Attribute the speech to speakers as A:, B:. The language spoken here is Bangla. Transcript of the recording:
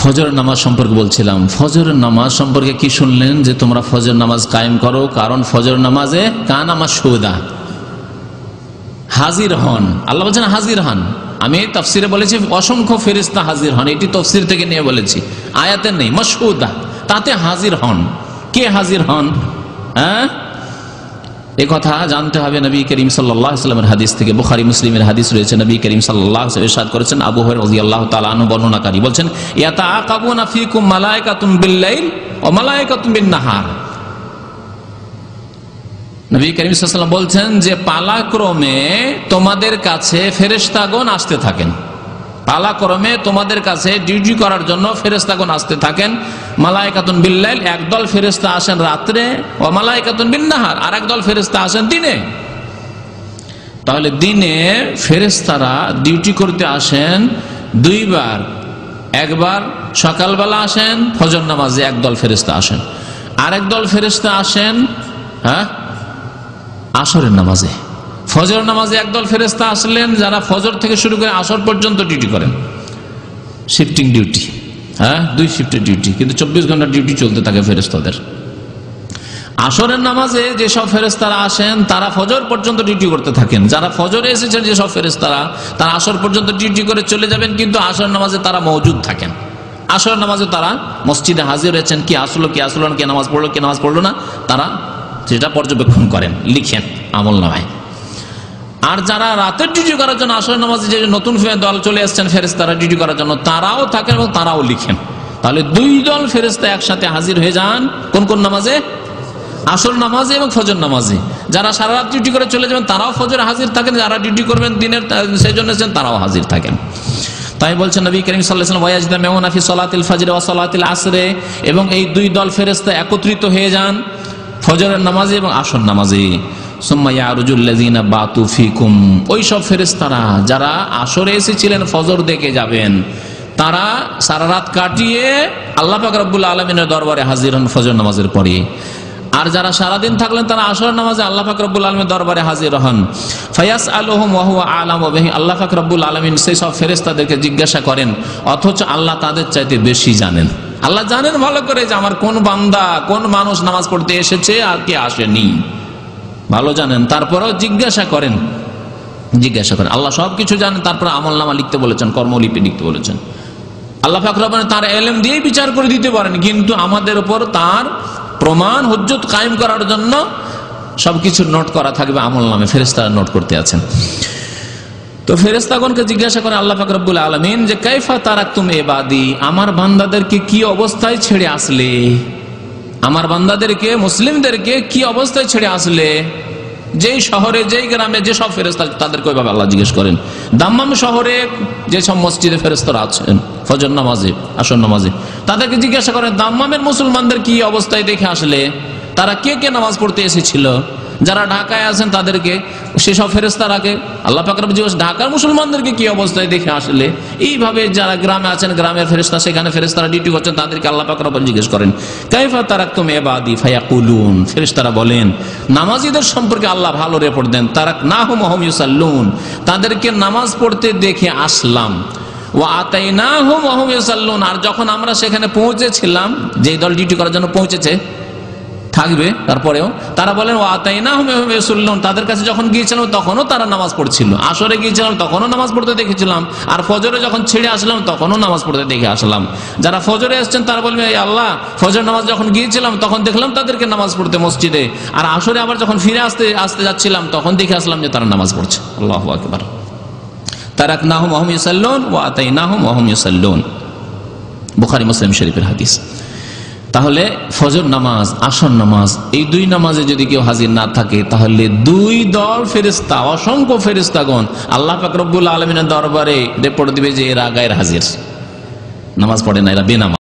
A: ফজর নামাজ সম্পর্কে বলছিলাম। ফজর নামাজ সম্পর্কে কি শুনলেন যে তোমরা ফজর নামাজ কায়েম করো, কারণ ফজর নামাজে কানা মাশহুদা, হাজির হন। আল্লাহ বলছেন হাজির হন। আমি তাফসিরে বলেছি অসংখ্য ফেরেশতা হাজির হন, এটি তাফসির থেকে নিয়ে বলেছি, আয়াতে নেই। মাশহুদা তাতে হাজির হন। কে হাজির হন? হ্যাঁ, এই কথা জানতে হবে নবী করিম সাল্লাল্লাহু আলাইহি ওয়াসাল্লামের হাদিস থেকে। বুখারী মুসলিমের হাদিস রয়েছে, নবী করিম সাল্লাল্লাহু আলাইহি ওয়াসাল্লাম ইরশাদ করেছেন, আবু হুরায়রা রাদিয়াল্লাহু তাআলা আনহু বর্ণনাকারী বলছেন, ইয়াতাআকাবুনা ফীকুম মালায়েকাতুন বিল-লাইল ওয়া মালায়েকাতুন বিন-নাহার। নবী করিম সাল্লাল্লাহু আলাইহি ওয়াসাল্লাম বলছেন যে পালাক্রমে তোমাদের কাছে ফেরেশতাগণ আসতে থাকেন, পালাক্রমে তোমাদের কাছে ডিউটি করার জন্য ফেরেশতাগণ আসতে থাকেন। মালায়েকাতুন বিল-লাইল, একদল ফেরেশতা আসেন রাত্রে, ওয়া মালায়েকাতুন বিন-নাহার, আর একদল ফেরেশতা আসেন দিনে। তাহলে দিনে ফেরেশতারা ডিউটি করতে আসেন দুইবার, একবার সকালবেলা আসেন ফজর নামাজে একদল ফেরেশতা আসেন, আর একদল ফেরেশতা আসেন আসরের নামাজে। ফজর নামাজে একদল ফেরেশতা আসলেন যারা ফজর থেকে শুরু করে আসর পর্যন্ত ডিউটি করেন, শিফটিং ডিউটি, দুই শিফটের ডিউটি, কিন্তু 24 ঘন্টার ডিউটি চলতে থাকে ফেরেশতাদের। আসরের নামাজে যেসব ফেরেশতারা আসেন তারা ফজর পর্যন্ত ডিউটি করতে থাকেন। যারা ফজরে এসেছেন যেসব ফেরেশতারা, তারা আসর পর্যন্ত ডিউটি করে চলে যাবেন, কিন্তু আসর নামাজে তারা মওজুদ থাকেন। আসর নামাজে তারা মসজিদে হাজির হয়েছেন, কি আসলো কি আসলো না, কে নামাজ পড়লো কে নামাজ পড়লো না, তারা সেটা পর্যবেক্ষণ করেন, লিখেন আমল নামায়। আর যারা রাতের ডিউটি করার জন্য আসর নামাজে যে নতুন দল চলে আসছেন ফেরেশতারা ডিউটি করার জন্য, তারাও থাকেন এবং তারাও লিখেন। তাহলে দুই দল ফেরেশতা একসাথে হাজির হয়ে যান কোন কোন নামাজে? আসর নামাজে এবং ফজর নামাজে। যারা সারা রাত ডিউটি করে চলে যাবেন তারাও ফজরে হাজির থাকেন, যারা ডিউটি করবেন দিনের সেই জন্য তারাও হাজির থাকেন। তাই বলছেন নবী করিম সাল্লাল্লাহু আলাইহি ওয়াসাল্লাম, ওয়ায়াজতামিউনা ফি সালাতিল ফজর ওয়া সালাতিল আসরে, এবং এই দুই দল ফেরেশতা একত্রিত হয়ে যান ফজরের নামাজে এবং আসর নামাজে। সুম্মা ইয়ারুজুল্লাযিনা বাতু ফিকুম, ওই সব ফেরেশতারা যারা আসরে এসেছিলেন ফজর দেখে যাবেন, তারা সারা রাত কাটিয়ে আল্লাহ পাক রব্বুল আলামিনের দরবারে হাজির হন ফজর নামাজের পরে। আর যারা সারাদিন থাকলেন তারা আসর নামাজে আল্লাহ পাক রব্বুল আলামিনের দরবারে হাজির হন। ফায়াসআলুহুম ওয়া হুয়া আ'লামু বিহি, আল্লাহ পাক রব্বুল আলামিন সেই সব ফেরেশতাদেরকে জিজ্ঞাসা করেন, অথচ আল্লাহ তাদের চাইতে বেশি জানেন। আল্লাহ জানেন ভালো করে যে আমার কোন বান্দা কোন মানুষ নামাজ পড়তে এসেছে আর কে আসেনি, ভালো জানেন। তারপরেও জিজ্ঞাসা করেন। আল্লাহ সবকিছু জানেন, তারপরে আমল নামা লিখতে বলেছেন, কর্মলিপি লিখতে বলেছেন। আল্লাহ পাক রব্বুল আলামিন তার ইলম দিয়েই বিচার করে দিতে পারেন, কিন্তু আমাদের উপর তার প্রমাণ হুজ্জত কায়েম করার জন্য সবকিছু নোট করা থাকবে আমল নামে, ফেরেশতারা নোট করতে আছেন। তো ফেরেশতাগণকে জিজ্ঞাসা করে আল্লাহ পাক রব্বুল আলামিন যে কাইফা তারাকতুম ইবাদি, আমার বান্দাদেরকে কি অবস্থায় ছেড়ে আসলে, আমার বান্দাদেরকে মুসলিমদেরকে কি অবস্থায় ছেড়ে আসলে। যেই শহরে যেই গ্রামে যে সব ফেরেশতা, তাদেরকে ওইভাবে আল্লাহ জিজ্ঞেস করেন। দাম্মাম শহরে যে সব মসজিদে ফেরেশতারা আছেন ফজর নামাজে আসর নামাজে, তাদেরকে জিজ্ঞাসা করেন দাম্মামের মুসলমানদের কি অবস্থায় দেখে আসলে, তারা কে কে নামাজ পড়তে এসেছিল। যারা ঢাকায় আছেন তাদেরকে, সেসব ফেরেশতারাকে আল্লাহ পাক রব্বুল আলামিন ঢাকার মুসলমানদেরকে কি অবস্থায় দেখে আসলে। এইভাবে যারা গ্রামে আছেন, গ্রামের ফেরেশতা, সেখানে ফেরেশতারা ডিউটি করছেন, তাদেরকে আল্লাহ পাক রব্বুল আলামিন জিজ্ঞেস করেন কাইফা তারাকতুম ইবাদি ফায়াকুলুন, ফেরেশতারা বলেন, নামাজীদের সম্পর্কে আল্লাহ ভালো রিপোর্ট দেন, তারাকনাহুম ওয়া হুম ইউসাল্লুন, তাদেরকে নামাজ পড়তে দেখে আসলাম। ওয়া আতাইনাহুম ওয়া হুম ইউসাল্লুন, আর যখন আমরা সেখানে পৌঁছেছিলাম, যে দল ডিউটি করার জন্য পৌঁছেছে থাকবে তারপরেও, তারা বলেন ওয়া আতাইনাহুম ওয়া হুম ইউসাল্লুন, তাদের কাছে যখন গিয়েছিলাম তখনও তারা নামাজ পড়ছিল, আসরে গিয়েছিলাম তখনও নামাজ পড়তে দেখেছিলাম, আর ফজরে যখন ছেড়ে আসলাম তখনও নামাজ পড়তে দেখে আসলাম। যারা ফজরে এসেছেন তারা বলবেন এই আল্লাহ, ফজর নামাজ যখন গিয়েছিলাম তখন দেখলাম তাদেরকে নামাজ পড়তে মসজিদে, আর আসরে আবার যখন ফিরে আসতে যাচ্ছিলাম তখন দেখে আসলাম যে তারা নামাজ পড়ছে। আল্লাহু আকবার। তারাকনাহুম ওয়া হুম ইউসাল্লুন ওয়া আতাইনাহুম ওয়া হুম ইউসাল্লুন, বুখারী মুসলিম শরীফের হাদিস। তাহলে ফজর নামাজ আসর নামাজ এই দুই নামাজে যদি কেউ হাজির না থাকে, তাহলে দুই দল ফেরেশতা, অসংখ্য ফেরেশতাগণ আল্লাহ পাক রব্বুল আলামিনের দরবারে রিপোর্ট দিবে যে এরা গায়ের হাজির, নামাজ পড়ে না, এরা বেনামাজ।